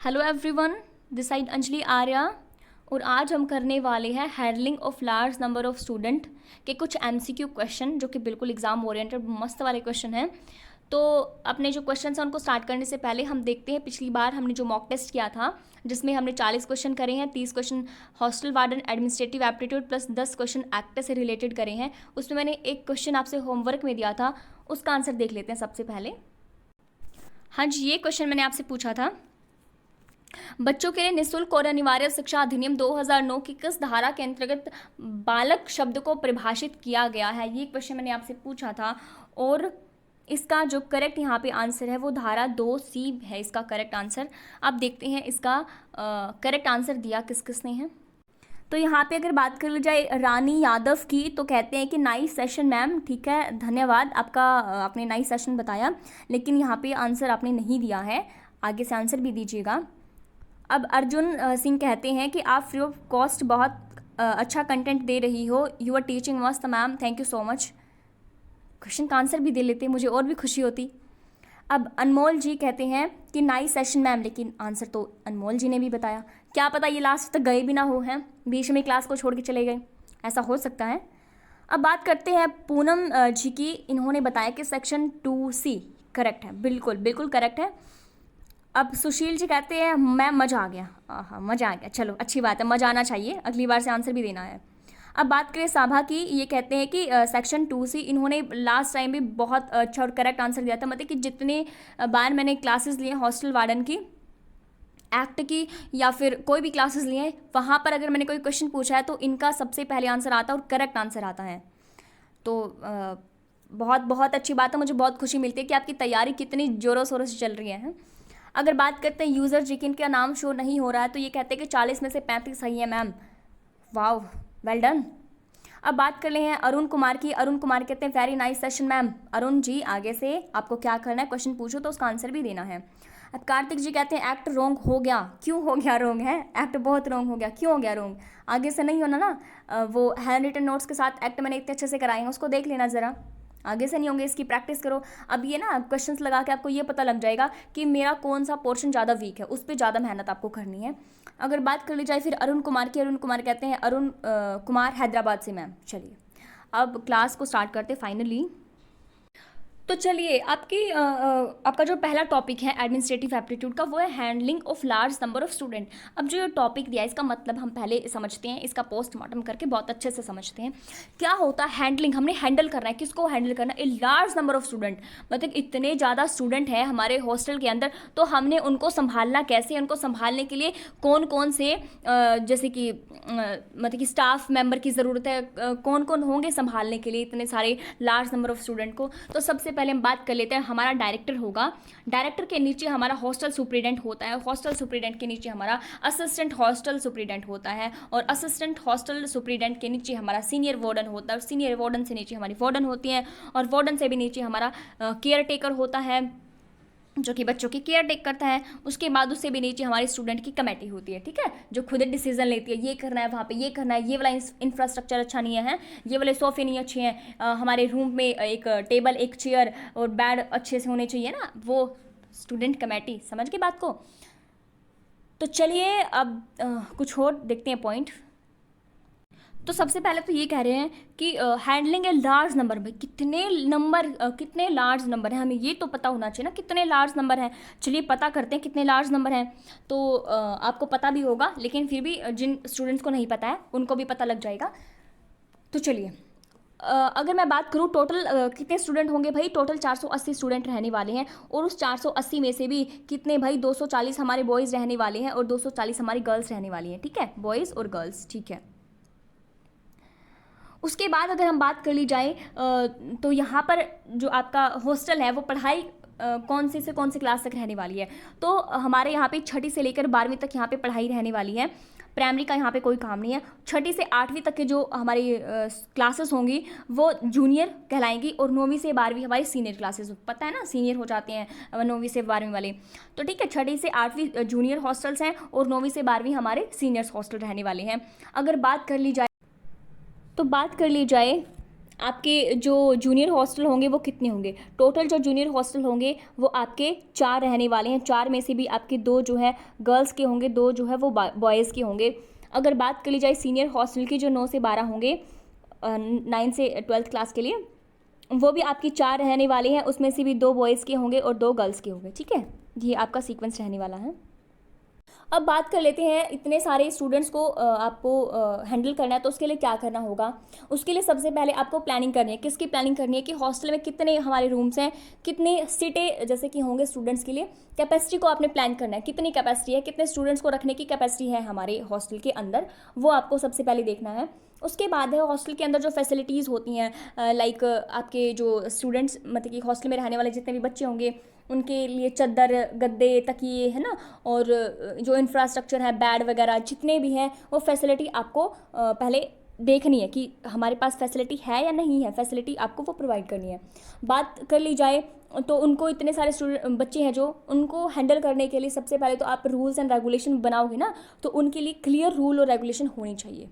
Hello everyone, this side Anjali Arya. और आज हम करने वाले हैं handling of large number of student के कुछ एमसीक्यू क्वेश्चन जो कि बिल्कुल एग्जाम ओरिएंटेड मस्त वाले क्वेश्चन हैं। तो अपने जो क्वेश्चन हैं उनको स्टार्ट करने से पहले हम देखते हैं पिछली बार हमने जो मॉक टेस्ट किया था जिसमें हमने 40 क्वेश्चन करे हैं, 30 question hostel warden administrative aptitude plus 10 question act से रिलेटेड करे हैं। उसमें मैंने एक क्वेश्चन आपसे होमवर्क में दिया था, उसका आंसर देख लेते हैं सबसे पहले। हाँ जी, ये क्वेश्चन मैंने आपसे पूछा था, बच्चों के लिए निःशुल्क और अनिवार्य शिक्षा अधिनियम 2009 की किस धारा के अंतर्गत बालक शब्द को परिभाषित किया गया है, ये क्वेश्चन मैंने आपसे पूछा था। और इसका जो करेक्ट यहाँ पे आंसर है वो धारा 2C है इसका करेक्ट आंसर। अब देखते हैं इसका करेक्ट आंसर दिया किस किसने है। तो यहाँ पे अगर बात कर ली जाए रानी यादव की तो कहते हैं कि नाइस सेशन मैम, ठीक है, धन्यवाद आपका, आपने नाइस सेशन बताया, लेकिन यहाँ पे आंसर आपने नहीं दिया है, आगे से आंसर भी दीजिएगा। अब अर्जुन सिंह कहते हैं कि आप फ्री ऑफ कॉस्ट बहुत अच्छा कंटेंट दे रही हो, यू आर टीचिंग मस्त ma'am, thank you so much. Question का आंसर भी दे लेते मुझे और भी खुशी होती। अब अनमोल जी कहते हैं कि नाइस सेशन मैम, लेकिन आंसर तो अनमोल जी ने भी बताया, क्या पता ये लास्ट तक गए भी ना हो, हैं बीच में क्लास को छोड़ के चले गए, ऐसा हो सकता है। अब बात करते हैं पूनम जी की, इन्होंने बताया कि सेक्शन 2C करेक्ट है, बिल्कुल बिल्कुल करेक्ट है। अब सुशील जी कहते हैं मैम मज़ा आ गया, हाँ मज़ा आ गया, चलो अच्छी बात है, मज़ा आना चाहिए, अगली बार से आंसर भी देना है। अब बात करें साभा की, ये कहते हैं कि सेक्शन 2C इन्होंने लास्ट टाइम भी बहुत अच्छा और करेक्ट आंसर दिया था, मतलब कि जितने बार मैंने क्लासेस लिए हॉस्टल वार्डन की, एक्ट की या फिर कोई भी क्लासेस लिए हैं, वहाँ पर अगर मैंने कोई क्वेश्चन पूछा है तो इनका सबसे पहले आंसर आता है और करेक्ट आंसर आता है। तो बहुत बहुत अच्छी बात है, मुझे बहुत खुशी मिलती है कि आपकी तैयारी कितनी ज़ोरों शोरों से चल रही है। अगर बात करते हैं यूज़र जिकिन का नाम शो नहीं हो रहा है तो ये कहते हैं कि 40 में से 35 सही है मैम, वाओ वेल डन। अब बात कर ले हैं अरुण कुमार की, अरुण कुमार कहते हैं very nice session ma'am. Arun ji आगे से आपको क्या करना है, क्वेश्चन पूछो तो उसका आंसर भी देना है। अब कार्तिक जी कहते हैं एक्ट रोंग हो गया, क्यों हो गया रोंग है, एक्ट बहुत रोंग हो गया, क्यों हो गया रोंग, आगे से नहीं होना ना, वो हैंड रिटन नोट्स के साथ एक्ट मैंने इतने अच्छे से कराए हैं उसको देख लेना ज़रा, आगे से नहीं होंगे, इसकी प्रैक्टिस करो। अब ये ना क्वेश्चंस लगा के आपको ये पता लग जाएगा कि मेरा कौन सा पोर्शन ज़्यादा वीक है, उस पर ज़्यादा मेहनत आपको करनी है। अगर बात कर ली जाए फिर अरुण कुमार की, अरुण कुमार कहते हैं अरुण कुमार हैदराबाद से मैम। चलिए अब क्लास को स्टार्ट करते फाइनली। तो चलिए आपका जो पहला टॉपिक है एडमिनिस्ट्रेटिव एप्टीट्यूड का, वो है handling of large number of student. अब जो ये टॉपिक दिया है इसका मतलब हम पहले समझते हैं, इसका पोस्टमार्टम करके बहुत अच्छे से समझते हैं क्या होता है हैंडलिंग। हमने हैंडल करना है, किसको हैंडल करना है, a large number of student, मतलब इतने ज़्यादा स्टूडेंट हैं हमारे हॉस्टल के अंदर, तो हमने उनको संभालना कैसे, उनको संभालने के लिए कौन कौन से जैसे कि मतलब कि स्टाफ मेंबर की ज़रूरत है, कौन कौन होंगे संभालने के लिए इतने सारे लार्ज नंबर ऑफ स्टूडेंट को। तो सबसे पहले हम बात कर लेते हैं, हमारा डायरेक्टर होगा, डायरेक्टर के नीचे हमारा हॉस्टल सुप्रीडेंट होता है, हॉस्टल सुप्रीडेंट के नीचे हमारा असिस्टेंट हॉस्टल सुप्रीडेंट होता है, और असिस्टेंट हॉस्टल सुप्रीडेंट के नीचे हमारा सीनियर वार्डन होता है, और सीनियर वार्डन से नीचे हमारी वार्डन होती है, और वार्डन से भी नीचे हमारा केयर टेकर होता है जो कि बच्चों की केयर टेक करता है। उसके बाद उससे भी नीचे हमारी स्टूडेंट की कमेटी होती है, ठीक है, जो खुद डिसीजन लेती है, ये करना है वहाँ पे, ये करना है, ये वाला इंफ्रास्ट्रक्चर अच्छा नहीं है, ये वाले सोफे नहीं अच्छे हैं, हमारे रूम में एक टेबल एक चेयर और बेड अच्छे से होने चाहिए ना, वो स्टूडेंट कमेटी, समझ गए बात को। तो चलिए अब कुछ और देखते हैं पॉइंट। तो सबसे पहले तो ये कह रहे हैं कि हैंडलिंग ए लार्ज नंबर में कितने लार्ज नंबर हैं, हमें ये तो पता होना चाहिए ना कितने लार्ज नंबर हैं। चलिए पता करते हैं कितने लार्ज नंबर हैं। तो आपको पता भी होगा, लेकिन फिर भी जिन स्टूडेंट्स को नहीं पता है उनको भी पता लग जाएगा। तो चलिए अगर मैं बात करूँ टोटल कितने स्टूडेंट होंगे भाई, टोटल 480 स्टूडेंट रहने वाले हैं, और उस 480 में से भी कितने भाई 240 हमारे बॉयज़ रहने वाले हैं और 240 हमारी गर्ल्स रहने वाली हैं, ठीक है, बॉयज़ और गर्ल्स, ठीक है। उसके बाद अगर हम बात कर ली जाए तो यहाँ पर जो आपका हॉस्टल है वो पढ़ाई कौन से कौन से क्लास तक रहने वाली है। तो हमारे यहाँ पे 6ठी से लेकर 12वीं तक यहाँ पे पढ़ाई रहने वाली है, प्राइमरी का यहाँ पे कोई काम नहीं है। 6ठी से 8वीं तक के जो हमारी क्लासेस होंगी वो जूनियर कहलाएंगी, और 9वीं से 12वीं हमारी सीनियर क्लासेस, पता है ना सीनियर हो जाते हैं 9वीं से 12वीं वाले। तो ठीक है, 6ठी से 8वीं जूनियर हॉस्टल्स हैं और 9वीं से 12वीं हमारे सीनियर्स हॉस्टल रहने वाले हैं। अगर बात कर ली जाए आपके जो जूनियर हॉस्टल होंगे वो कितने होंगे? टोटल जो जूनियर हॉस्टल होंगे वो आपके 4 रहने वाले हैं। 4 में से भी आपके 2 जो है गर्ल्स के होंगे, 2 जो है वो बॉयज़ के होंगे। अगर बात कर ली जाए सीनियर हॉस्टल की, जो 9 से 12 होंगे 9 से 12th क्लास के लिए, वो भी आपकी 4 रहने वाले हैं। उसमें से भी 2 बॉयज़ के होंगे और 2 गर्ल्स के होंगे। ठीक है, ये आपका सीक्वेंस रहने वाला है। अब बात कर लेते हैं, इतने सारे स्टूडेंट्स को आपको हैंडल करना है तो उसके लिए क्या करना होगा। उसके लिए सबसे पहले आपको प्लानिंग करनी है। किसकी प्लानिंग करनी है कि हॉस्टल में कितने हमारे रूम्स हैं, कितने सीटें जैसे कि होंगे स्टूडेंट्स के लिए, कैपेसिटी को आपने प्लान करना है। कितनी कैपेसिटी है, कितने स्टूडेंट्स को रखने की कैपेसिटी है हमारे हॉस्टल के अंदर, वो आपको सबसे पहले देखना है। उसके बाद है हॉस्टल के अंदर जो फैसिलिटीज़ होती हैं, लाइक आपके जो स्टूडेंट्स मतलब कि हॉस्टल में रहने वाले जितने भी बच्चे होंगे उनके लिए चद्दर, गद्दे, तकिए, है ना, और जो इंफ्रास्ट्रक्चर है, बेड वगैरह जितने भी हैं, वो फैसिलिटी आपको पहले देखनी है कि हमारे पास फैसिलिटी है या नहीं है। फैसिलिटी आपको वो प्रोवाइड करनी है। बात कर ली जाए तो उनको इतने सारे स्टूडेंट बच्चे हैं जो उनको हैंडल करने के लिए सबसे पहले तो आप रूल्स एंड रेगुलेशन बनाओगे ना, तो उनके लिए क्लियर रूल और रेगुलेशन होनी चाहिए।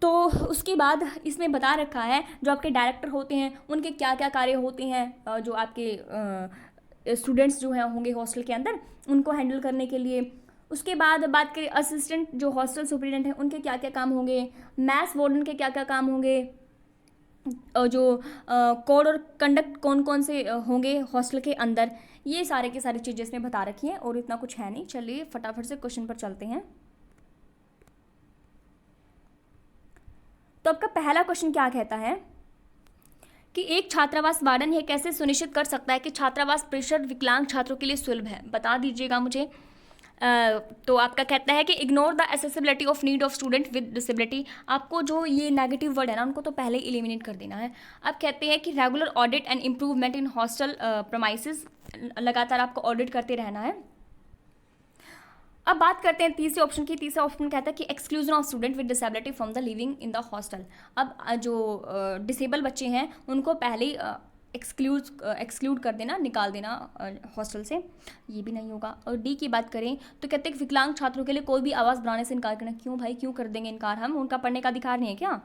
तो उसके बाद इसमें बता रखा है जो आपके डायरेक्टर होते हैं उनके क्या क्या कार्य होते हैं, जो आपके स्टूडेंट्स जो हैं होंगे हॉस्टल के अंदर उनको हैंडल करने के लिए। उसके बाद बात करें असिस्टेंट जो हॉस्टल सुपरिटेंडेंट हैं उनके क्या क्या काम होंगे, मैथ्स वार्डन के क्या क्या काम होंगे, और जो कोड और कंडक्ट कौन कौन से होंगे हॉस्टल के अंदर, ये सारे की सारी चीज़ें इसमें बता रखी हैं। और इतना कुछ है नहीं। चलिए फटाफट से क्वेश्चन पर चलते हैं। तो आपका पहला क्वेश्चन क्या कहता है कि एक छात्रावास वार्डन यह कैसे सुनिश्चित कर सकता है कि छात्रावास परिसर विकलांग छात्रों के लिए सुलभ है, बता दीजिएगा मुझे। तो आपका कहता है कि ignore the accessibility of need of student with disability. आपको जो ये नेगेटिव वर्ड है ना उनको तो पहले ही एलिमिनेट कर देना है। आप कहते हैं कि regular audit and improvement in hostel premises, लगातार आपको ऑडिट करते रहना है। अब बात करते हैं तीसरे ऑप्शन की। तीसरा ऑप्शन कहता है कि exclusion of student with disability from the living in the hostel. अब जो डिसेबल बच्चे हैं उनको पहले ही एक्सक्लूड कर देना, निकाल देना हॉस्टल से, ये भी नहीं होगा। और डी की बात करें तो कहते हैं विकलांग छात्रों के लिए कोई भी आवाज़ बनाने से इनकार करना। क्यों भाई, क्यों कर देंगे इनकार, हम उनका पढ़ने का अधिकार नहीं है क्या?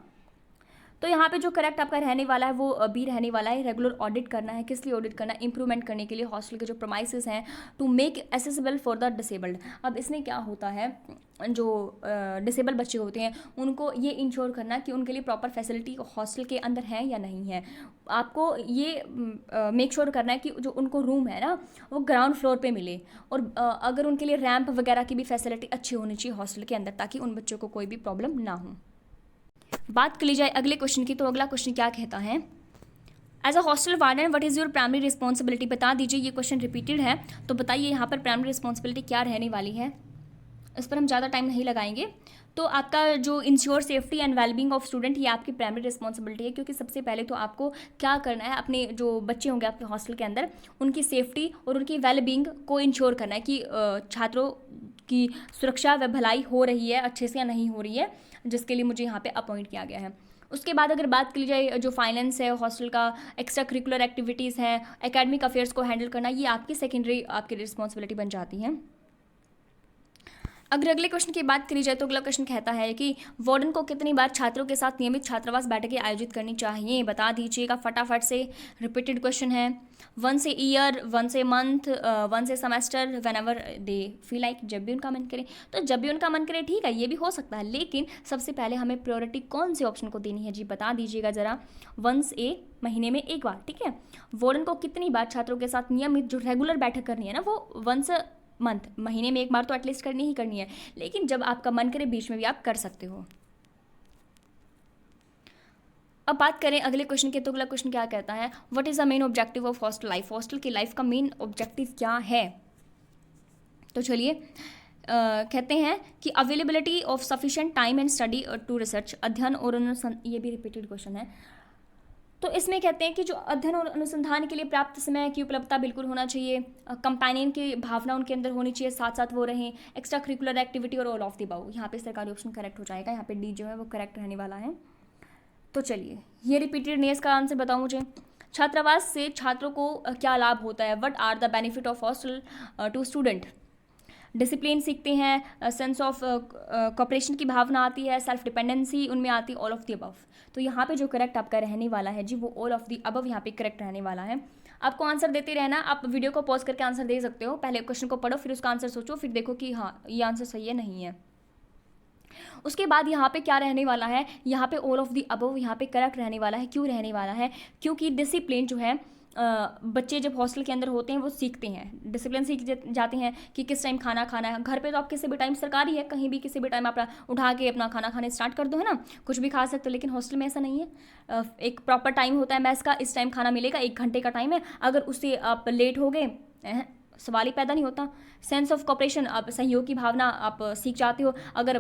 तो यहाँ पे जो करेक्ट आपका रहने वाला है वो बी रहने वाला है। रेगुलर ऑडिट करना है। किस लिए ऑडिट करना है? इंप्रूवमेंट करने के लिए हॉस्टल के जो प्रोमाइसेस हैं, to make accessible for the disabled. अब इसमें क्या होता है, जो डिसेबल बच्चे होते हैं उनको ये इंश्योर करना कि उनके लिए प्रॉपर फैसिलिटी हॉस्टल के अंदर है या नहीं है। आपको ये मेक श्योर करना है कि जो उनको रूम है ना वो ग्राउंड फ्लोर पे मिले, और अगर उनके लिए रैंप वगैरह की भी फैसिलिटी अच्छी होनी चाहिए हॉस्टल के अंदर, ताकि उन बच्चों को कोई भी प्रॉब्लम ना हो। बात कर ली जाए अगले क्वेश्चन की, तो अगला क्वेश्चन क्या कहता है, as a hostel warden what is your primary responsibility. बता दीजिए, ये क्वेश्चन रिपीटेड है तो बताइए यहाँ पर प्राइमरी रिस्पॉन्सिबिलिटी क्या रहने वाली है। इस पर हम ज़्यादा टाइम नहीं लगाएंगे। तो आपका जो ensure safety and wellbeing of student, ये आपकी प्राइमरी रिस्पॉन्सिबिलिटी है, क्योंकि सबसे पहले तो आपको क्या करना है, अपने जो बच्चे होंगे आपके हॉस्टल के अंदर उनकी सेफ्टी और उनकी वेलबींग को इंश्योर करना है कि छात्रों की सुरक्षा व भलाई हो रही है अच्छे से या नहीं हो रही है, जिसके लिए मुझे यहाँ पे अपॉइंट किया गया है। उसके बाद अगर बात की जाए जो फाइनेंस है हॉस्टल का, एक्स्ट्रा करिकुलर एक्टिविटीज़ हैं, एकेडमिक अफेयर्स को हैंडल करना, ये आपकी सेकेंडरी आपकी रिस्पॉन्सिबिलिटी बन जाती हैं। अगर अगले क्वेश्चन की बात करी जाए तो अगला क्वेश्चन कहता है कि वार्डन को कितनी बार छात्रों के साथ नियमित छात्रावास बैठकें आयोजित करनी चाहिए, बता दीजिएगा फटाफट से। रिपीटेड क्वेश्चन है। 1 से ईयर, 1 से मंथ, 1 से semester, when ever they feel like, जब भी उनका मन करे। तो जब भी उनका मन करे ठीक है, ये भी हो सकता है, लेकिन सबसे पहले हमें प्रायोरिटी कौन से ऑप्शन को देनी है जी, बता दीजिएगा ज़रा। 1 महीने में एक बार, ठीक है। वार्डन को कितनी बार छात्रों के साथ नियमित जो रेगुलर बैठक करनी है ना, वो 1 मंथ, महीने में एक बार तो एटलीस्ट करनी ही करनी है, लेकिन जब आपका मन करे बीच में भी आप कर सकते हो। अब बात करें अगले क्वेश्चन के, तो अगला क्वेश्चन क्या कहता है, what is the main objective of hostel life. Hostel की लाइफ का मेन ऑब्जेक्टिव क्या है। तो चलिए कहते हैं कि availability of sufficient time and study to research, अध्ययन और अनुसंधान, ये भी रिपीटेड क्वेश्चन है। तो इसमें कहते हैं कि जो अध्ययन और अनुसंधान के लिए पर्याप्त समय की उपलब्धता बिल्कुल होना चाहिए, कंपेनियन की भावना उनके अंदर होनी चाहिए, साथ साथ वो रहें, एक्स्ट्रा करिकुलर एक्टिविटी और ऑल ऑफ द अबव। यहाँ पे सरकारी ऑप्शन करेक्ट हो जाएगा, यहाँ पे डी जो है वो करेक्ट रहने वाला है। तो चलिए ये रिपीटेड नहीं, इसका आंसर बताओ मुझे। छात्रावास से छात्रों को क्या लाभ होता है, what are the benefit of hostel to student. Discipline सीखते हैं, सेंस ऑफ कॉपरेशन की भावना आती है, सेल्फ डिपेंडेंसी उनमें आती है, ऑल ऑफ द अबव। तो यहाँ पे जो करेक्ट आपका रहने वाला है जी वो ऑल ऑफ द अबव यहाँ पे करेक्ट रहने वाला है। आपको आंसर देते रहना, आप वीडियो को पॉज करके आंसर दे सकते हो, पहले क्वेश्चन को पढ़ो फिर उसका आंसर सोचो, फिर देखो कि हाँ ये आंसर सही है नहीं है। उसके बाद यहाँ पे क्या रहने वाला है, यहाँ पे ऑल ऑफ द अबव यहाँ पे करेक्ट रहने वाला है। क्यों रहने वाला है, क्योंकि डिसिप्लिन जो है बच्चे जब हॉस्टल के अंदर होते हैं वो सीखते हैं, डिसिप्लिन सीख जाते हैं कि किस टाइम खाना खाना है। घर पे तो आप किसी भी टाइम, सरकारी है कहीं भी किसी भी टाइम आप उठा के अपना खाना खाने स्टार्ट कर दो, है ना, कुछ भी खा सकते हो। लेकिन हॉस्टल में ऐसा नहीं है, एक प्रॉपर टाइम होता है मैस का, इस टाइम खाना मिलेगा, 1 घंटे का टाइम है, अगर उससे आप लेट हो गए सवाल ही पैदा नहीं होता। सेंस ऑफ कॉपरेशन, आप सहयोग की भावना आप सीख जाते हो। अगर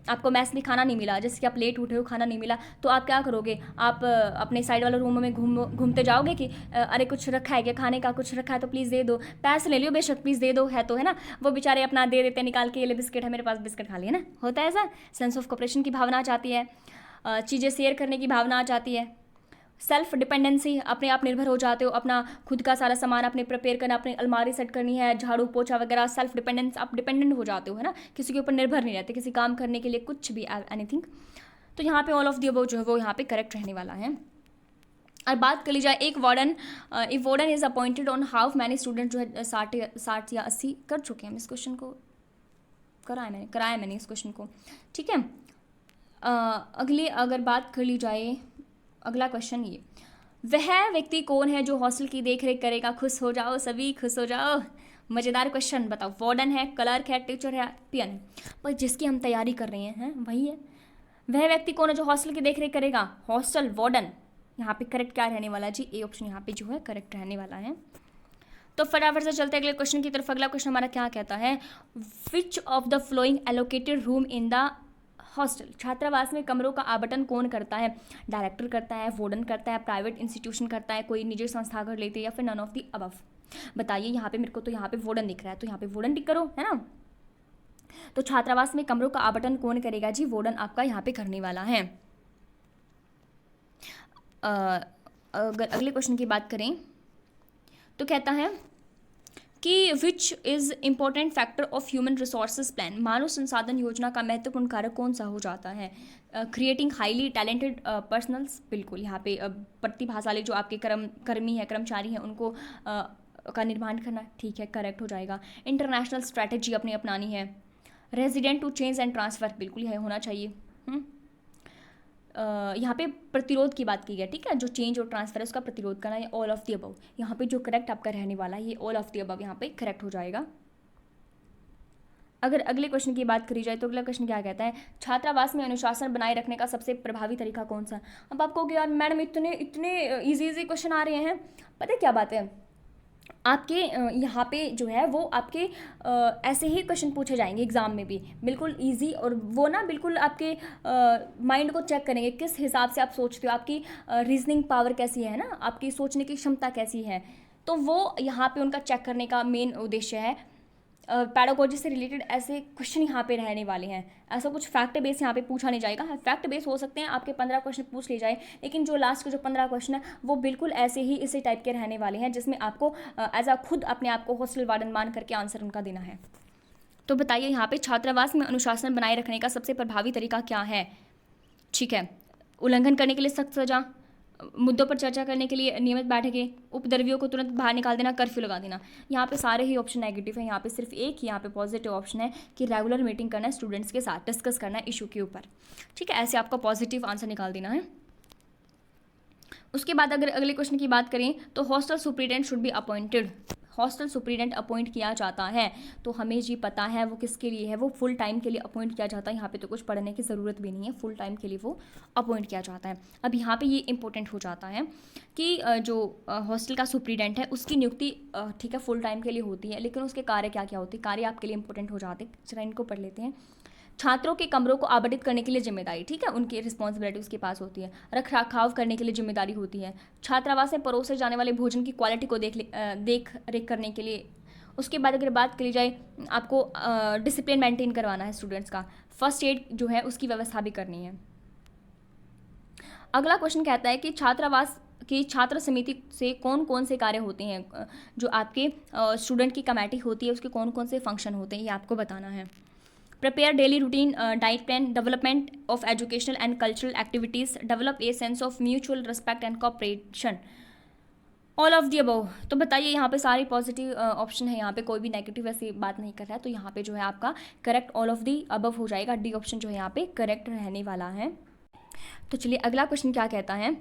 आपको मैस में खाना नहीं मिला, जैसे कि आप लेट उठे हो, खाना नहीं मिला, तो आप क्या करोगे, आप अपने साइड वाले रूम में घूमते जाओगे कि अरे कुछ रखा है क्या खाने का, कुछ रखा है तो प्लीज़ दे दो, पैसे ले लियो बेशक प्लीज़ दे दो, है तो, है ना। वो बेचारे अपना दे देते हैं निकाल के, ये ले बिस्किट है मेरे पास, बिस्किट खा लिए ना, होता है ऐसा। सेंस ऑफ कॉपरेशन की भावना आ जाती है, चीज़ें शेयर करने की भावना आ जाती है। सेल्फ डिपेंडेंसी, अपने आप निर्भर हो जाते हो, अपना खुद का सारा सामान अपने प्रिपेयर करना, अपनी अलमारी सेट करनी है, झाड़ू पोछा वगैरह, सेल्फ डिपेंडेंस, आप डिपेंडेंट हो जाते हो, है ना, किसी के ऊपर निर्भर नहीं रहते किसी काम करने के लिए, कुछ भी एनीथिंग। तो यहाँ पे ऑल ऑफ द अबव जो है वो यहाँ पे करेक्ट रहने वाला है। और बात कर ली जाए एक warden, if warden is appointed on how many student, जो है 60 या 80 कर चुके हैं हम इस क्वेश्चन को, कराया मैंने इस क्वेश्चन को, ठीक है। अगली अगर बात कर ली जाए, अगला क्वेश्चन ये, वह व्यक्ति कौन है जो हॉस्टल की देखरेख करेगा, खुश हो जाओ सभी, खुश हो जाओ, मज़ेदार क्वेश्चन बताओ। वार्डन है, क्लर्क है, टीचर है, पियन है, पर जिसकी हम तैयारी कर रहे हैं वही है। वह व्यक्ति कौन है जो हॉस्टल की देखरेख करेगा, हॉस्टल वार्डन। यहाँ पे करेक्ट क्या रहने वाला जी, ए ऑप्शन यहाँ पे जो है करेक्ट रहने वाला है। तो फटाफट से चलते अगले क्वेश्चन की तरफ। अगला क्वेश्चन हमारा क्या कहता है, which of the flowing allocated room in the hostel, छात्रावास में कमरों का आवंटन कौन करता है, डायरेक्टर करता है, वार्डन करता है, प्राइवेट इंस्टीट्यूशन करता है, कोई निजी संस्था कर लेते हैं, या फिर नन ऑफ द अबव। बताइए। यहाँ पे मेरे को तो यहाँ पे वार्डन दिख रहा है, तो यहाँ पे वार्डन टिक करो, है ना। तो छात्रावास में कमरों का आवंटन कौन करेगा जी, वार्डन आपका यहाँ पे करने वाला है। अगर अगले क्वेश्चन की बात करें तो कहता है कि which is important factor of human resources plan, मानव संसाधन योजना का महत्वपूर्ण कारक कौन सा हो जाता है, क्रिएटिंग हाईली टैलेंटेड पर्सनल्स, बिल्कुल यहाँ पे प्रतिभाशाली जो आपके कर्मी हैं, कर्मचारी हैं, उनको का निर्माण करना, ठीक है करेक्ट हो जाएगा। इंटरनेशनल स्ट्रैटेजी अपनी अपनानी है, resident to change and transfer, बिल्कुल यह होना चाहिए। यहाँ पे प्रतिरोध की बात की है, ठीक है, जो चेंज और ट्रांसफर है उसका प्रतिरोध करना, ये ऑल ऑफ द अबव। यहाँ पे जो करेक्ट आपका रहने वाला है ये ऑल ऑफ द अबव यहाँ पे करेक्ट हो जाएगा। अगर अगले क्वेश्चन की बात करी जाए तो अगला क्वेश्चन क्या कहता है, छात्रावास में अनुशासन बनाए रखने का सबसे प्रभावी तरीका कौन सा। अब आप कहोगे यार मैडम इतने इजी क्वेश्चन आ रहे हैं, पता है क्या बात है, आपके यहाँ पे जो है वो आपके ऐसे ही क्वेश्चन पूछे जाएंगे एग्ज़ाम में भी, बिल्कुल इजी, और वो ना बिल्कुल आपके माइंड को चेक करेंगे किस हिसाब से आप सोचते हो, आपकी रीजनिंग पावर कैसी है ना, आपकी सोचने की क्षमता कैसी है। तो वो यहाँ पे उनका चेक करने का मेन उद्देश्य है। पैडागोजी से रिलेटेड ऐसे क्वेश्चन यहाँ पे रहने वाले हैं, ऐसा कुछ फैक्ट बेस यहाँ पे पूछा नहीं जाएगा। फैक्ट बेस हो सकते हैं आपके 15 क्वेश्चन पूछ लिए जाए, लेकिन जो लास्ट के जो 15 क्वेश्चन है वो बिल्कुल ऐसे ही इसी टाइप के रहने वाले हैं, जिसमें आपको एज अ खुद अपने आप को हॉस्टल वार्डन मान करके आंसर उनका देना है। तो बताइए यहाँ पे छात्रावास में अनुशासन बनाए रखने का सबसे प्रभावी तरीका क्या है, ठीक है। उल्लंघन करने के लिए सख्त सजा, मुद्दों पर चर्चा करने के लिए नियमित बैठकें, उपद्रवियों को तुरंत बाहर निकाल देना, कर्फ्यू लगा देना। यहाँ पे सारे ही ऑप्शन नेगेटिव है, यहाँ पे सिर्फ एक ही यहाँ पे पॉजिटिव ऑप्शन है कि रेगुलर मीटिंग करना है, स्टूडेंट्स के साथ डिस्कस करना है इशू के ऊपर, ठीक है। ऐसे आपका पॉजिटिव आंसर निकाल देना है। उसके बाद अगर अगले क्वेश्चन की बात करें तो hostel superintendent should be appointed, hostel superintendent appoint किया जाता है, तो हमें जी पता है वो किसके लिए है, वो फुल टाइम के लिए अपॉइंट किया जाता है। यहाँ पे तो कुछ पढ़ने की ज़रूरत भी नहीं है, फुल टाइम के लिए वो अपॉइंट किया जाता है। अब यहाँ पे ये इंपॉर्टेंट हो जाता है कि जो हॉस्टल का सुप्रीडेंट है उसकी नियुक्ति ठीक है फुल टाइम के लिए होती है, लेकिन उसके कार्य क्या क्या होते हैं, कार्य आपके लिए इंपॉर्टेंट हो जाते हैं। चलो इनको पढ़ लेते हैं। छात्रों के कमरों को आवंटित करने के लिए जिम्मेदारी, ठीक है, उनकी रिस्पॉन्सिबिलिटी उसके पास होती है। रख रखाव करने के लिए जिम्मेदारी होती है। छात्रावास में परोसे जाने वाले भोजन की क्वालिटी को देख रेख करने के लिए। उसके बाद अगर बात करी जाए आपको डिसिप्लिन मेंटेन करवाना है स्टूडेंट्स का, फर्स्ट एड जो है उसकी व्यवस्था भी करनी है। अगला क्वेश्चन कहता है कि छात्रावास कि छात्र समिति से कौन कौन से कार्य होते हैं, जो आपके स्टूडेंट की कमेटी होती है उसके कौन कौन से फंक्शन होते हैं, ये आपको बताना है। Prepare daily routine, diet plan, development of educational and cultural activities, develop a sense of mutual respect and cooperation, all of the above. तो बताइए यहाँ पे सारी पॉजिटिव ऑप्शन है, यहाँ पे कोई भी नेगेटिव ऐसी बात नहीं कर रहा है, तो यहाँ पे जो है आपका correct all of the above हो जाएगा। डी ऑप्शन जो है यहाँ पे करेक्ट रहने वाला है। तो चलिए अगला क्वेश्चन क्या कहता है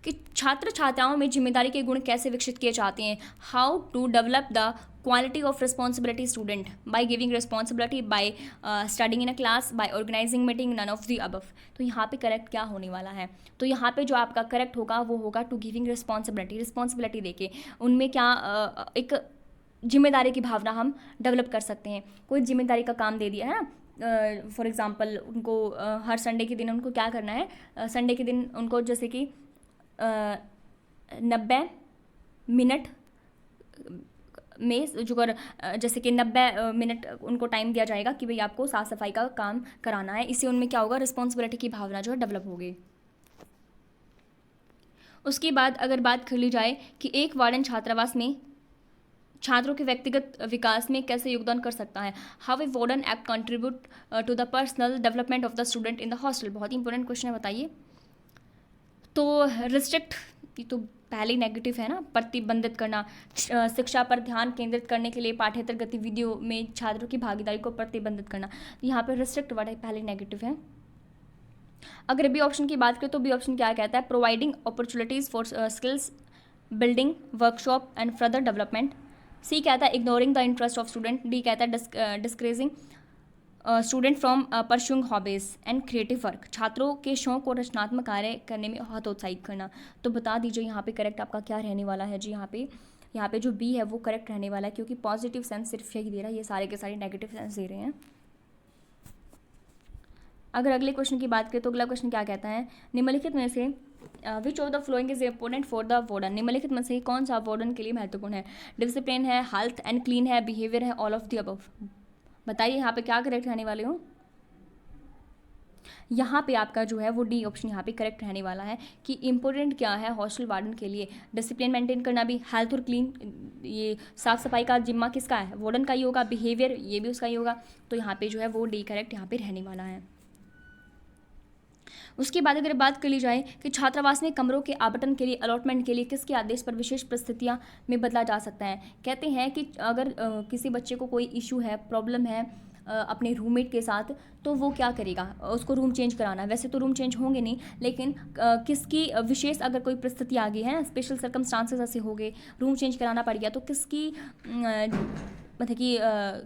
कि छात्र छात्राओं में जिम्मेदारी के गुण कैसे विकसित किए जाते हैं। How to develop the quality of responsibility student by giving responsibility, by studying in a class, by organising meeting, none of the above. तो यहाँ पे करेक्ट क्या होने वाला है, तो यहाँ पे जो आपका करेक्ट होगा वो होगा टू गिविंग रिस्पॉन्सिबिलिटी देके उनमें क्या एक जिम्मेदारी की भावना हम डेवलप कर सकते हैं। कोई जिम्मेदारी का काम दे दिया है ना, फॉर एग्जांपल उनको हर संडे के दिन उनको क्या करना है, संडे के दिन उनको जैसे कि 90 मिनट में जो जैसे कि 90 मिनट उनको टाइम दिया जाएगा कि भाई आपको साफ़ सफाई का काम कराना है। इससे उनमें क्या होगा, रिस्पॉन्सिबिलिटी की भावना जो है डेवलप होगी। उसके बाद अगर बात कर ली जाए कि एक वार्डन छात्रावास में छात्रों के व्यक्तिगत विकास में कैसे योगदान कर सकता है। How a warden act contribute to the personal development of the student in the hostel. बहुत ही इंपॉर्टेंट क्वेश्चन है, बताइए। तो रिस्ट्रिक्ट, ये तो पहले नेगेटिव है ना, प्रतिबंधित करना, शिक्षा पर ध्यान केंद्रित करने के लिए पाठ्येतर गतिविधियों में छात्रों की भागीदारी को प्रतिबंधित करना। यहाँ पे रिस्ट्रिक्ट वर्ड है, पहले नेगेटिव है। अगर बी ऑप्शन की बात करें तो बी ऑप्शन क्या कहता है, providing opportunities for skills building, workshop and further development. C कहता है ignoring the interest of student. D कहता है discouraging student from pursuing hobbies and creative work, छात्रों के शौक और रचनात्मक कार्य करने में हतोत्साहित करना। तो बता दीजिए यहाँ पे करेक्ट आपका क्या रहने वाला है जी। यहाँ पे जो बी है वो करेक्ट रहने वाला है, क्योंकि पॉजिटिव सेंस सिर्फ यही दे रहा है, ये सारे के सारे नेगेटिव सेंस दे रहे हैं। अगर अगले क्वेश्चन की बात करें तो अगला क्वेश्चन क्या कहता है, निम्नलिखित में से which of the following is important for the warden. निम्नलिखित में से कौन सा वार्डन के लिए महत्वपूर्ण है। डिसिप्लिन है, हेल्थ एंड क्लीन है, बिहेवियर है, ऑल ऑफ द अबव। बताइए यहाँ पे क्या करेक्ट रहने वाले हो। यहाँ पे आपका जो है वो डी ऑप्शन यहाँ पे करेक्ट रहने वाला है कि इंपॉर्टेंट क्या है हॉस्टल वार्डन के लिए, डिसिप्लिन मेंटेन करना भी, हेल्थ और क्लीन, ये साफ सफाई का जिम्मा किसका है, वार्डन का ही होगा, बिहेवियर ये भी उसका ही होगा। तो यहाँ पे जो है वो डी करेक्ट यहाँ पे रहने वाला है। उसके बाद अगर बात कर ली जाए कि छात्रावास में कमरों के आवंटन के लिए, अलॉटमेंट के लिए किसके आदेश पर विशेष परिस्थितियां में बदला जा सकता है। कहते हैं कि अगर किसी बच्चे को कोई इशू है, प्रॉब्लम है अपने रूममेट के साथ, तो वो क्या करेगा, उसको रूम चेंज कराना है। वैसे तो रूम चेंज होंगे नहीं, लेकिन किसकी विशेष अगर कोई परिस्थिति आ गई है, स्पेशल सर्कमस्टांसेस ऐसे हो गए, रूम चेंज कराना पड़ गया, तो किसकी मतलब कि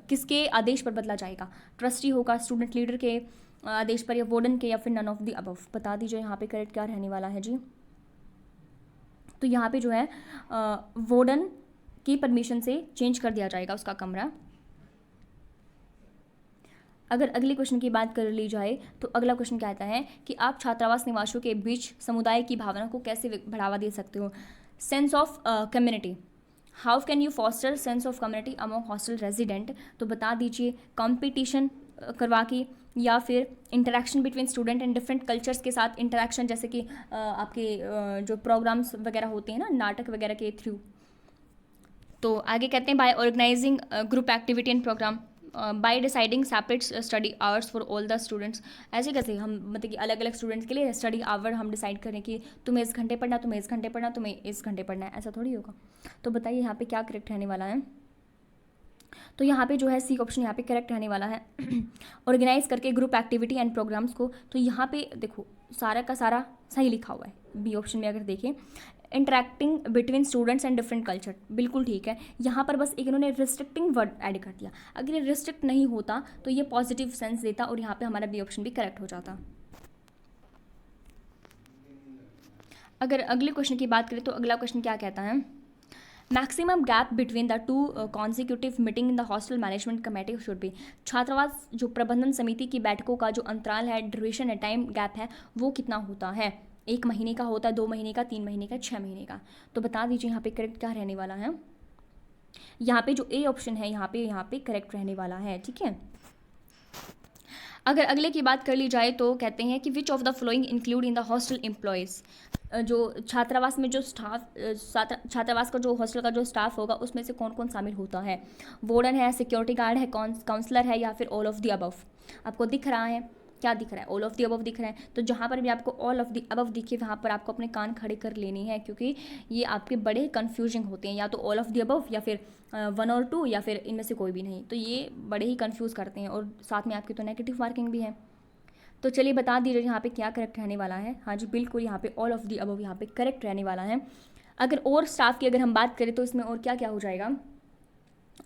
किसके आदेश पर बदला जाएगा। ट्रस्टी होगा, स्टूडेंट लीडर के आदेश पर, या वार्डन के, या फिर नन ऑफ द अबव। बता दीजिए यहाँ पे करेक्ट क्या रहने वाला है जी। तो यहाँ पे जो है वार्डन की परमिशन से चेंज कर दिया जाएगा उसका कमरा। अगर अगले क्वेश्चन की बात कर ली जाए तो अगला क्वेश्चन कहता है कि आप छात्रावास निवासियों के बीच समुदाय की भावना को कैसे बढ़ावा दे सकते हो। Sense of community, how can you foster sense of community among hostel resident. तो बता दीजिए कंपटीशन करवा के, या फिर interaction between student and different cultures के साथ इंटरेक्शन, जैसे कि आपके जो प्रोग्राम्स वगैरह होते हैं ना, नाटक वगैरह के थ्रू। तो आगे कहते हैं by organising group activity and programme, by deciding separate study hours for all the students. ऐसे कैसे हम मतलब कि अलग अलग स्टूडेंट्स के लिए स्टडी आवर हम डिसाइड करें कि तुम्हें इस घंटे पढ़ना, तुम्हें इस घंटे पढ़ना, तुम्हें इस घंटे पढ़ना है, ऐसा थोड़ी होगा। तो बताइए यहाँ पे क्या करेक्ट रहने वाला है। तो यहाँ पे जो है सी ऑप्शन यहाँ पे करेक्ट रहने वाला है। ऑर्गेनाइज करके ग्रुप एक्टिविटी एंड प्रोग्राम्स को, तो यहाँ पे देखो सारा का सारा सही लिखा हुआ है। बी ऑप्शन में अगर देखें interacting between students and different culture, बिल्कुल ठीक है। यहाँ पर बस एक इन्होंने रिस्ट्रिक्टिंग वर्ड ऐड कर दिया। अगर ये रिस्ट्रिक्ट नहीं होता तो ये पॉजिटिव सेंस देता और यहाँ पे हमारा बी ऑप्शन भी करेक्ट हो जाता। अगर अगले क्वेश्चन की बात करें तो अगला क्वेश्चन क्या कहता है, maximum gap between the two consecutive meeting in the hostel management committee should be. छात्रावास जो प्रबंधन समिति की बैठकों का जो अंतराल है, ड्यूरेशन है, टाइम गैप है, वो कितना होता है। 1 महीने का होता है, 2 महीने का, 3 महीने का, 6 महीने का। तो बता दीजिए यहाँ पे करेक्ट क्या रहने वाला है। यहाँ पे जो ए ऑप्शन है यहाँ पे करेक्ट रहने वाला है, ठीक है। अगर अगले की बात कर ली जाए तो कहते हैं कि which of the flowing include in the hostel employees. जो छात्रावास में जो छात्रावास का जो हॉस्टल का जो स्टाफ होगा उसमें से कौन कौन शामिल होता है। वार्डन है, सिक्योरिटी गार्ड है, काउंसलर है, या फिर ऑल ऑफ द अबव। आपको दिख रहा है, क्या दिख रहा है, ऑल ऑफ द अबव दिख रहा है। तो जहाँ पर भी आपको ऑल ऑफ द अबव दिखे वहाँ पर आपको अपने कान खड़े कर लेने हैं, क्योंकि ये आपके बड़े कन्फ्यूजिंग होते हैं, या तो ऑल ऑफ द अबव या फिर 1 और 2 या फिर इनमें से कोई भी नहीं। तो ये बड़े ही कन्फ्यूज़ करते हैं और साथ में आपकी तो नेगेटिव मार्किंग भी है। तो चलिए बता दीजिए यहाँ पे क्या करेक्ट रहने वाला है। हाँ जी बिल्कुल, यहाँ पे ऑल ऑफ द अबव यहाँ पे करेक्ट रहने वाला है। अगर और स्टाफ की अगर हम बात करें तो इसमें और क्या क्या हो जाएगा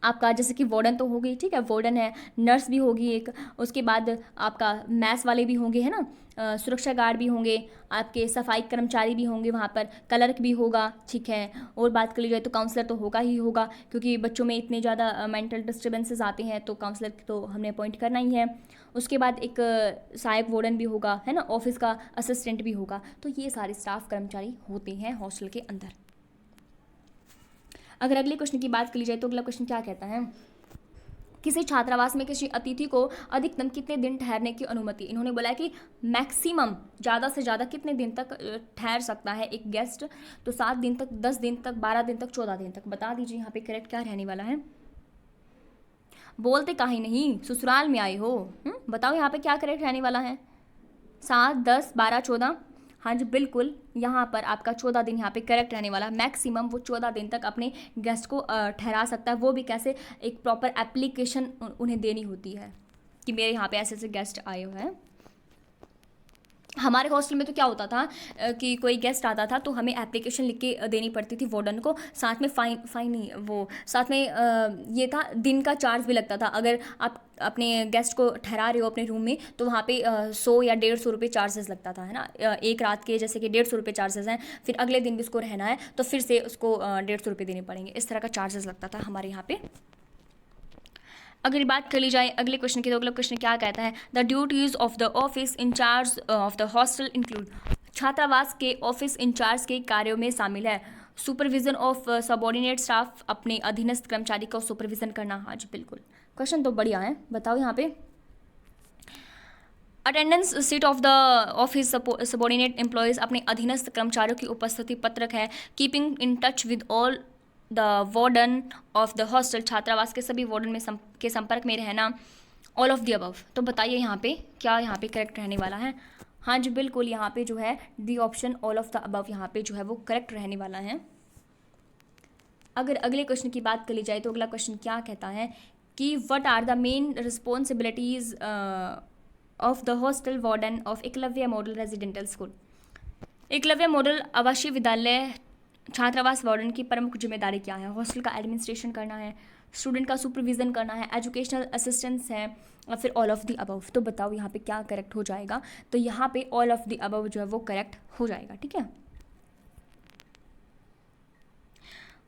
आपका, जैसे कि वार्डन तो होगी, ठीक है, वार्डन है, नर्स भी होगी एक, उसके बाद आपका मैथ्स वाले भी होंगे, है ना, सुरक्षा गार्ड भी होंगे, आपके सफाई कर्मचारी भी होंगे वहाँ पर, क्लर्क भी होगा, ठीक है। और बात कर ली जाए तो काउंसलर तो होगा ही होगा, क्योंकि बच्चों में इतने ज़्यादा मेंटल डिस्टर्बेंसेस आते हैं तो काउंसलर तो हमने अपॉइंट करना ही है। उसके बाद एक सहायक वार्डन भी होगा, है ना, ऑफिस का असिस्टेंट भी होगा। तो ये सारे स्टाफ कर्मचारी होते हैं हॉस्टल के अंदर। अगर अगले क्वेश्चन की बात कर ली जाए तो अगला क्वेश्चन क्या कहता है, किसी छात्रावास में किसी अतिथि को अधिकतम कितने दिन ठहरने की अनुमति। इन्होंने बोला है कि मैक्सिमम ज़्यादा से ज़्यादा कितने दिन तक ठहर सकता है एक गेस्ट। तो 7 दिन तक, 10 दिन तक, 12 दिन तक, 14 दिन तक। बता दीजिए यहाँ पे करेक्ट क्या रहने वाला है। बोलते काहे नहीं, ससुराल में आए हो। बताओ यहाँ पे क्या करेक्ट रहने वाला है। 7, 10, 12, 14। हाँ जी बिल्कुल, यहाँ पर आपका 14 दिन यहाँ पे करेक्ट रहने वाला है। मैक्सिमम वो 14 दिन तक अपने गेस्ट को ठहरा सकता है। वो भी कैसे, एक प्रॉपर एप्लीकेशन उन्हें देनी होती है कि मेरे यहाँ पे ऐसे ऐसे गेस्ट आए हुए हैं। हमारे हॉस्टल में तो क्या होता था कि कोई गेस्ट आता था तो हमें एप्लीकेशन लिख के देनी पड़ती थी वार्डन को, साथ में फ़ाइन नहीं, वो साथ में ये था, दिन का चार्ज भी लगता था। अगर आप अपने गेस्ट को ठहरा रहे हो अपने रूम में तो वहाँ पे 100 या 150 रुपये चार्जेस लगता था, है ना। एक रात के जैसे कि 150 रुपये चार्जेस हैं, फिर अगले दिन भी उसको रहना है तो फिर से उसको 150 रुपये देने पड़ेंगे। इस तरह का चार्जेस लगता था हमारे यहाँ पे। अगर बात कर ली जाए अगले क्वेश्चन की तो अगला क्वेश्चन क्या कहता है, the duties of the office in charge of the hostel include. छात्रावास के ऑफिस इंचार्ज के कार्यों में शामिल है सुपरविजन ऑफ सबॉर्डिनेट स्टाफ, अपने अधीनस्थ कर्मचारी को सुपरविजन करना। हाँ जी बिल्कुल, क्वेश्चन तो बढ़िया है। बताओ यहाँ पे, attendance seat of the office subordinate employees, अपने अधीनस्थ कर्मचारियों की उपस्थिति पत्रक है। Keeping in touch with all the warden of the hostel, छात्रावास के सभी वार्डन में के संपर्क में रहना। All of the above. तो बताइए यहाँ पे क्या यहाँ पे करेक्ट रहने वाला है। हाँ जी बिल्कुल, यहाँ पे जो है D option all of the above यहाँ पे जो है वो करेक्ट रहने वाला है। अगर अगले क्वेश्चन की बात कर ली जाए तो अगला क्वेश्चन क्या कहता है कि what are the main responsibilities of the hostel warden of Eklavya model residential school. Eklavya model आवासीय विद्यालय छात्रावास वार्डन की प्रमुख जिम्मेदारी क्या है। हॉस्टल का एडमिनिस्ट्रेशन करना है, स्टूडेंट का सुपरविजन करना है, एजुकेशनल असिस्टेंस है, और फिर ऑल ऑफ द अबव। तो बताओ यहाँ पे क्या करेक्ट हो जाएगा। तो यहाँ पे ऑल ऑफ द अबव जो है वो करेक्ट हो जाएगा, ठीक है।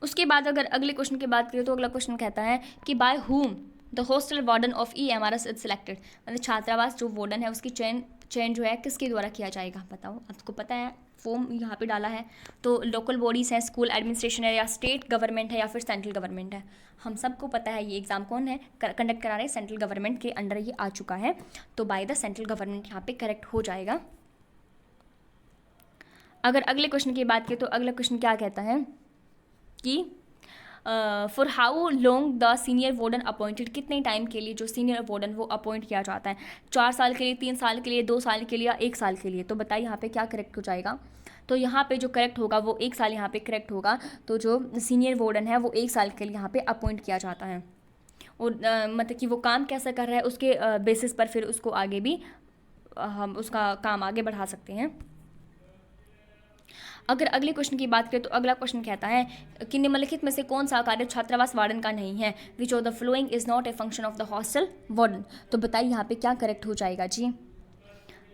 उसके बाद अगर अगले क्वेश्चन की बात करें तो अगला क्वेश्चन कहता है कि by whom the hostel warden of EMRS is selected. मतलब छात्रावास जो वार्डन है उसकी चयन जो है किसके द्वारा किया जाएगा। बताओ, आपको पता है फॉर्म यहाँ पे डाला है तो लोकल बॉडीज़ हैं, स्कूल एडमिनिस्ट्रेशन है, या स्टेट गवर्नमेंट है, या फिर सेंट्रल गवर्नमेंट है। हम सबको पता है ये एग्ज़ाम कौन है कंडक्ट करा रहे हैं, सेंट्रल गवर्नमेंट के अंडर ये आ चुका है। तो बाय द सेंट्रल गवर्नमेंट यहाँ पे करेक्ट हो जाएगा। अगर अगले क्वेश्चन की बात करें तो अगला क्वेश्चन क्या कहता है कि for how long the senior warden appointed, कितने टाइम के लिए जो सीनियर वार्डन वो अपॉइंट किया जाता है। 4 साल के लिए, 3 साल के लिए, 2 साल के लिए, या 1 साल के लिए। तो बताइए यहाँ पे क्या करेक्ट हो जाएगा। तो यहाँ पे जो करेक्ट होगा वो 1 साल यहाँ पे करेक्ट होगा। तो जो सीनियर वार्डन है वो 1 साल के लिए यहाँ पे अपॉइंट किया जाता है, और मतलब कि वो काम कैसा कर रहा है उसके बेसिस पर फिर उसको आगे भी हम उसका काम आगे बढ़ा सकते हैं। अगर अगले क्वेश्चन की बात करें तो अगला क्वेश्चन कहता है कि निम्नलिखित में से कौन सा कार्य छात्रावास वार्डन का नहीं है। Which of the following is not a function of the hostel warden. तो बताइए यहाँ पे क्या करेक्ट हो जाएगा जी।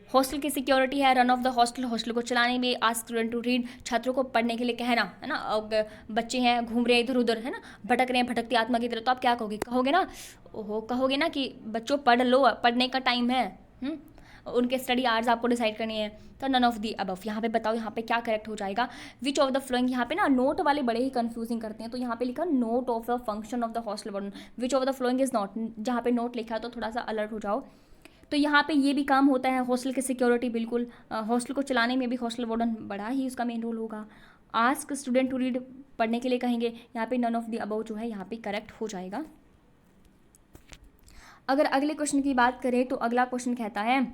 हॉस्टल की सिक्योरिटी है, run of the hostel, hostel को चलाने में, आस्क स्टूडेंट टू रीड, छात्रों को पढ़ने के लिए कहना, है ना। अब बच्चे हैं घूम रहे हैं इधर उधर, है ना, भटक रहे हैं भटकती आत्मा की तरह, तो आप क्या कहोगे ना, ओहो कहोगे ना कि बच्चों पढ़ लो, पढ़ने का टाइम है। उनके स्टडी आवर्स आपको डिसाइड करनी है। तो नन ऑफ दी अबव। यहाँ पे बताओ यहाँ पे क्या करेक्ट हो जाएगा। विच ऑफ द फ्लोइंग, यहाँ पे ना नोट वाले बड़े ही कंफ्यूजिंग करते हैं। तो यहाँ पे लिखा note of the function of the hostel warden, which of the following is not. जहाँ पे नोट लिखा है तो थोड़ा सा अलर्ट हो जाओ। तो यहाँ पे ये भी काम होता है हॉस्टल की सिक्योरिटी, बिल्कुल हॉस्टल को चलाने में भी हॉस्टल वार्डन बड़ा ही उसका मेन रोल होगा। आस्क स्टूडेंट टू रीड, पढ़ने के लिए कहेंगे, यहाँ पे नन ऑफ द अबव जो है यहाँ पे करेक्ट हो जाएगा। अगर अगले क्वेश्चन की बात करें तो अगला क्वेश्चन कहता है,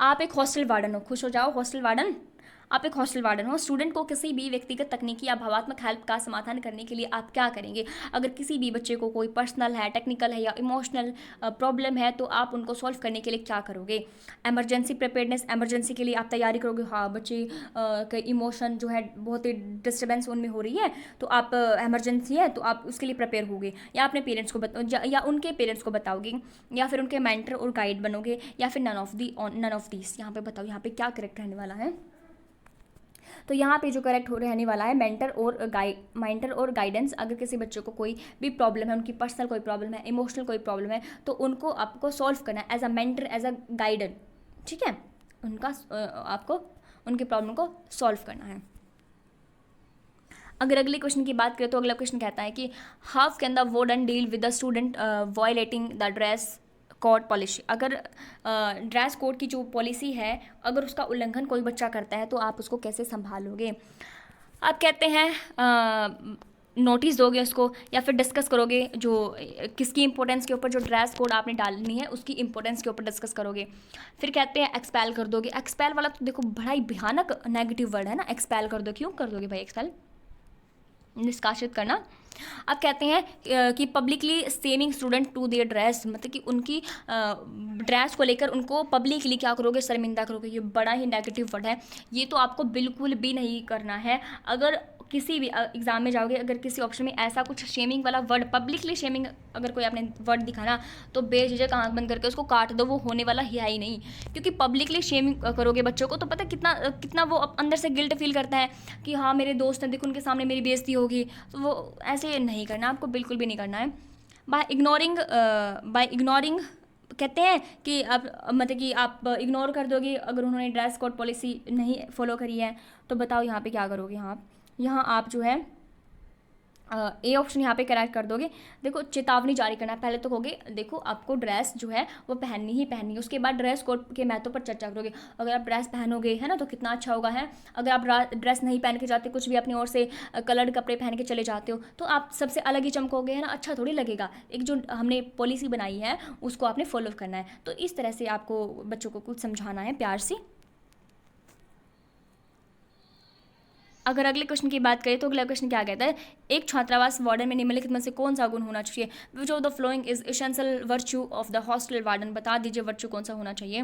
आप एक हॉस्टल वार्डन हो, खुश हो जाओ हॉस्टल वार्डन, आप एक हॉस्टल वार्डन हो, स्टूडेंट को किसी भी व्यक्तिगत तकनीकी या भावात्मक हेल्प का समाधान करने के लिए आप क्या करेंगे। अगर किसी भी बच्चे को कोई पर्सनल है, टेक्निकल है या इमोशनल प्रॉब्लम है तो आप उनको सॉल्व करने के लिए क्या करोगे। एमरजेंसी प्रिपेयर्डनेस, एमरजेंसी के लिए आप तैयारी करोगे, हाँ बच्चे के इमोशन जो है बहुत ही डिस्टर्बेंस उनमें हो रही है तो आप एमरजेंसी है तो आप उसके लिए प्रिपेयर होगे, या अपने पेरेंट्स को या उनके पेरेंट्स को बताओगे, या फिर उनके मेंटर और गाइड बनोगे, या फिर नन ऑफ दिस। यहाँ पे बताओ यहाँ पे क्या करेक्ट रहने वाला है। तो यहाँ पे जो करेक्ट हो रहने वाला है मेंटर और गाइडेंस। अगर किसी बच्चे को कोई भी प्रॉब्लम है, उनकी पर्सनल कोई प्रॉब्लम है, इमोशनल कोई प्रॉब्लम है, तो उनको आपको सॉल्व करना है as a mentor, as a guider, ठीक है, उनका आपको उनके प्रॉब्लम को सॉल्व करना है। अगर अगले क्वेश्चन की बात करें तो अगला क्वेश्चन कहता है कि how can the warden deal with the student violating the dress code policy. अगर ड्रेस कोड की जो पॉलिसी है अगर उसका उल्लंघन कोई बच्चा करता है तो आप उसको कैसे संभालोगे। आप कहते हैं नोटिस दोगे उसको, या फिर डिस्कस करोगे जो किसकी इंपॉर्टेंस के ऊपर, जो ड्रेस कोड आपने डालनी है उसकी इंपॉर्टेंस के ऊपर डिस्कस करोगे। फिर कहते हैं एक्सपेल कर दोगे। एक्सपेल वाला तो देखो बड़ा ही भयानक नेगेटिव वर्ड है ना, एक्सपेल कर दो, क्यों कर दोगे भाई एक्सपेल, निष्कासित करना। अब कहते हैं कि publicly shaming student to their dress, मतलब कि उनकी ड्रेस को लेकर उनको पब्लिकली क्या करोगे, शर्मिंदा करोगे। ये बड़ा ही नेगेटिव वर्ड है, ये तो आपको बिल्कुल भी नहीं करना है। अगर किसी भी एग्जाम में जाओगे, अगर किसी ऑप्शन में ऐसा कुछ शेमिंग वाला वर्ड, पब्लिकली शेमिंग अगर कोई आपने वर्ड दिखाना तो बेझिझक आंख बंद करके उसको काट दो, वो होने वाला है ही नहीं। क्योंकि पब्लिकली शेमिंग करोगे बच्चों को तो पता कितना वो अंदर से गिल्ट फील करता है कि हाँ मेरे दोस्त हैं, देखो उनके सामने मेरी बेइज्जती होगी, तो वो ऐसे नहीं करना, आपको बिल्कुल भी नहीं करना है। बाय इग्नोरिंग कहते हैं कि आप मतलब कि आप इग्नोर कर दोगे अगर उन्होंने ड्रेस कोड पॉलिसी नहीं फॉलो करी है। तो बताओ यहाँ पे क्या करोगे। यहाँ आप जो है ए ऑप्शन यहाँ पे करेक्ट कर दोगे। देखो चेतावनी जारी करना, पहले तो कहोगे देखो आपको ड्रेस जो है वो पहननी ही पहननी है, उसके बाद ड्रेस कोड के महत्व पर चर्चा करोगे। अगर आप ड्रेस पहनोगे है ना तो कितना अच्छा होगा है। अगर आप ड्रेस नहीं पहन के जाते, कुछ भी अपनी ओर से कलर्ड कपड़े पहन के चले जाते हो तो आप सबसे अलग ही चमकोगे, है ना, अच्छा थोड़ी लगेगा। एक जो हमने पॉलिसी बनाई है उसको आपने फॉलो करना है। तो इस तरह से आपको बच्चों को कुछ समझाना है प्यार से। अगर अगले क्वेश्चन की बात करें तो अगला क्वेश्चन क्या कहता है, एक छात्रावास वार्डन में निम्नलिखित में से कौन सा गुण होना चाहिए। Which of the following is essential virtue of the hostel warden. बता दीजिए वर्च्यू कौन सा होना चाहिए।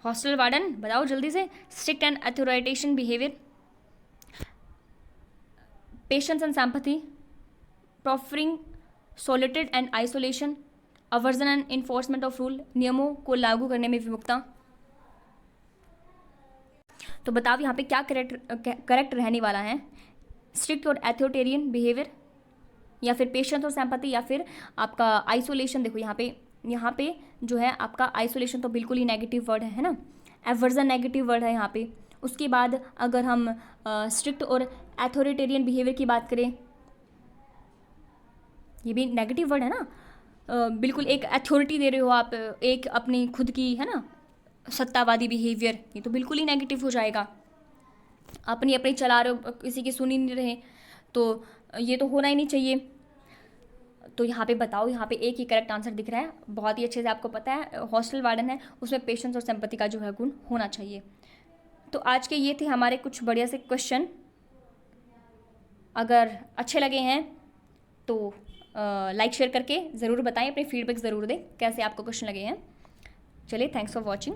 हॉस्टल वार्डन बताओ जल्दी से। Strict and authoritarian behaviour, patience and sympathy, proffering solitude and isolation, aversion and enforcement of rule, नियमों को लागू करने में विमुखता। तो बताओ यहाँ पे क्या करेक्ट रहने वाला है। स्ट्रिक्ट और एथोरिटेरियन बिहेवियर, या फिर पेशेंस और सिंपैथी, या फिर आपका आइसोलेशन। देखो यहाँ पे जो है आपका आइसोलेशन तो बिल्कुल ही नेगेटिव वर्ड है ना, एवर्जन नेगेटिव वर्ड है यहाँ पे। उसके बाद अगर हम स्ट्रिक्ट और एथोरिटेरियन बिहेवियर की बात करें, ये भी नेगेटिव वर्ड है ना, बिल्कुल एक अथॉरिटी दे रहे हो आप, एक अपनी खुद की, है ना, सत्तावादी बिहेवियर, ये तो बिल्कुल ही नेगेटिव हो जाएगा। अपनी चला रहे हो, किसी की सुन ही नहीं रहे, तो ये तो होना ही नहीं चाहिए। तो यहाँ पे बताओ, यहाँ पे एक ही करेक्ट आंसर दिख रहा है, बहुत ही अच्छे से आपको पता है हॉस्टल वार्डन है उसमें पेशेंस और सिंपैथी का जो है गुण होना चाहिए। तो आज के ये थे हमारे कुछ बढ़िया से क्वेश्चन। अगर अच्छे लगे हैं तो लाइक शेयर करके ज़रूर बताएं, अपने फीडबैक ज़रूर दें कैसे आपको क्वेश्चन लगे हैं। चलिए, थैंक्स फॉर वॉचिंग।